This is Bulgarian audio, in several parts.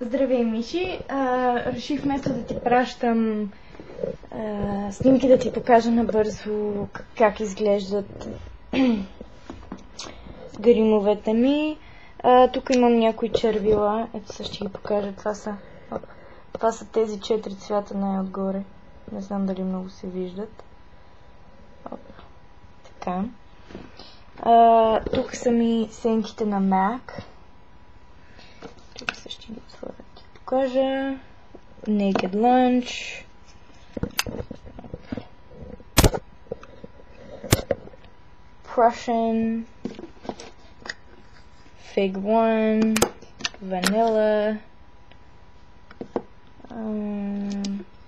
Здравей, Миши! Реших вместо да ти пращам снимки да ти покажа набързо как изглеждат гримовете ми. Тук имам някои червила. Ето сега ще ги покажа. Това са тези 4 цвята най-отгоре. Не знам дали много се виждат. Така. Тук са ми сенките на MAC. Тук също ще ги отворя да ти покажа. Naked Lunch. Prussian. Fig One. Vanilla.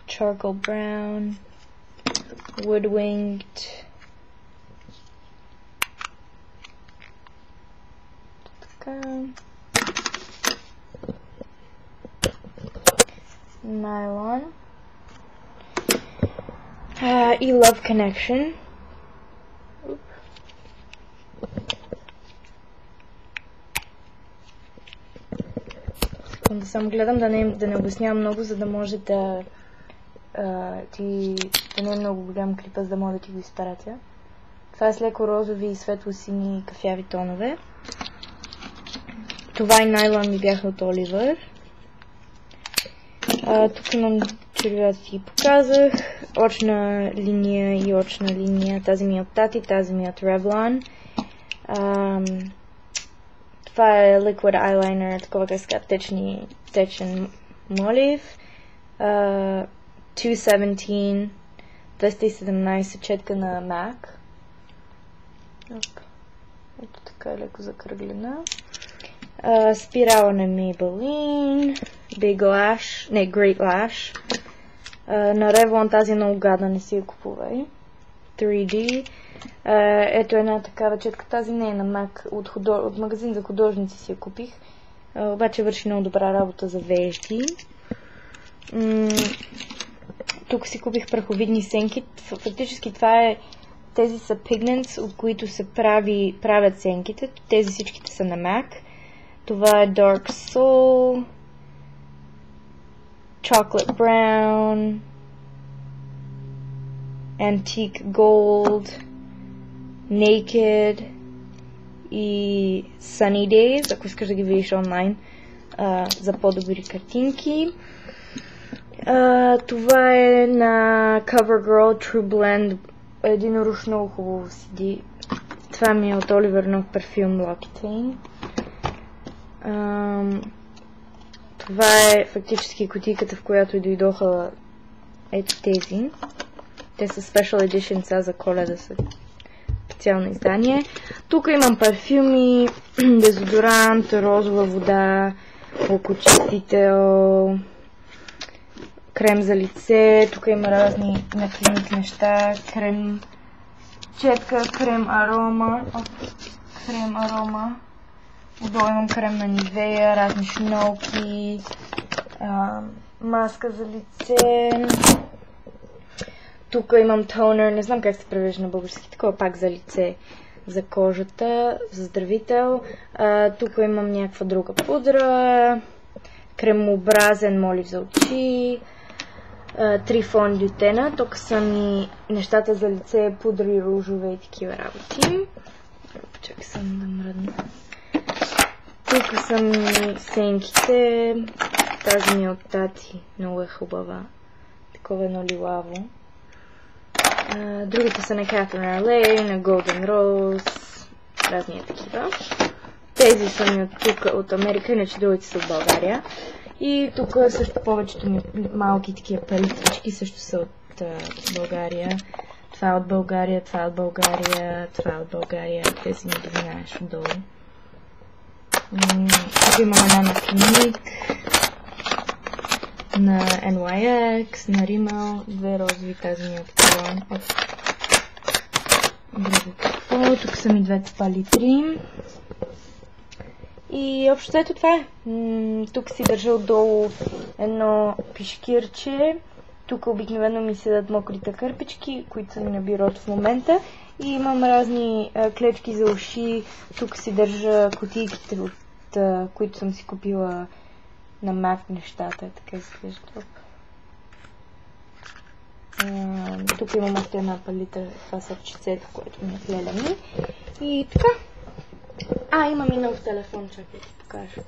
Charcoal Brown. Woodwinged. Така. Nylon и Love Connection. Да само гледам да не обяснявам много, за да може да не е много голям клипа, за да мога да ти го изпратя. Това е с леко розови и светло-сини кафяви тонове. Това и найлон ми бяха от Оливър. Тук имам червилата, ти ги показах. Очна линия и очна линия. Тази ми е от Tati, тази ми е от Revlon. Това е Liquid Eyeliner, такова как ска течен молив. 217 четка на MAC. Ето така е леко закръглена. Спирала на Maybelline. Big Lash, не, Great Lash. На Revlon тази е много гадна, не си я купувай. 3D. Ето една такава четка, тази не е на MAC, от магазин за художници си я купих. Обаче върши много добра работа за вежди. Тук си купих праховидни сенки. Фактически тези са pigments, от които се правят сенките. Тези всичките са на MAC. Това е Dark Soul, Chocolate Brown, Antique Gold, Naked и Sunny Days, ако искаш да ги видиш онлайн за по-добри картинки. Това е на CoverGirl True Blend, един руш много хубаво седи. Това ми е от Оливър нов парфюм L'Occitane. Това е фактически кутийката, в която и дойдоха ето тези. Те са Special Edition, сега за Коледа са специално издание. Тук имам парфюми, дезодорант, розова вода, окочистител, крем за лице. Тук има разни на клиник неща, крем четка, крем арома. Отдолу имам крем на Нивея, разни шнолки, маска за лице. Тук имам тонер, не знам как се превежда на български, такова пак за лице, за кожата, за здравител. Тук имам някаква друга пудра, кремообразен молив за очи, 3 фондютена. Тук са ми нещата за лице, пудри, ружове и такива работи. Чакай само да мръдна. Тук са ми сенките. Тази ми е от Tati. Много е хубава. Такова едно лилаво. Другите са на Catherine LA, на Golden Rose. Разни такива. Тези са ми от тук, от Америка, иначе другите са от България. И тук също повечето ми малки такива палитрички също са от България. Това е от България, това е от България, това е от България. Тези ми да знаеш отдолу. Тук имам една на Клиник, на NYX, на Rimmel, две розови, тази ми е от Колон. Тук са ми двете палитри. И общо ето това е. Тук си държа отдолу едно пишкирче. Тук обикновено ми седат мокрите кърпички, които са ми на бюрото в момента. И имам разни клечки за уши. Тук си държа кутийките, които съм си купила на Mac нещата, така изглежда. Тук имам още една палитра, това са чицето, което ми е хлелями. И така. Имам и нов телефон, чакай да покажа.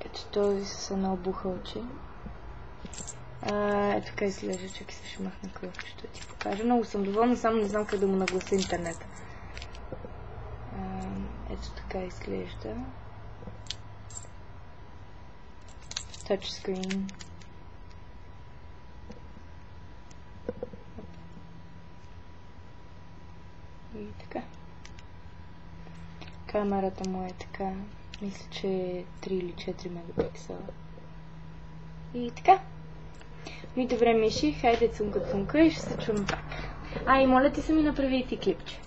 Ето този с едно бухалче. Ето така изглежда, чакай се ще махна кръвка, ще ти покажа. Много съм доволна, само не знам как да му наглася интернета. Ето така изглежда. Тачскрин. И така. Камерата му е така. Мисля, че е 3 или 4 мегапиксела. И така. Ми добре, Миши, хайде цунка-цунка и ще се чуем пак. И моля ти се ми направи и ти клипче.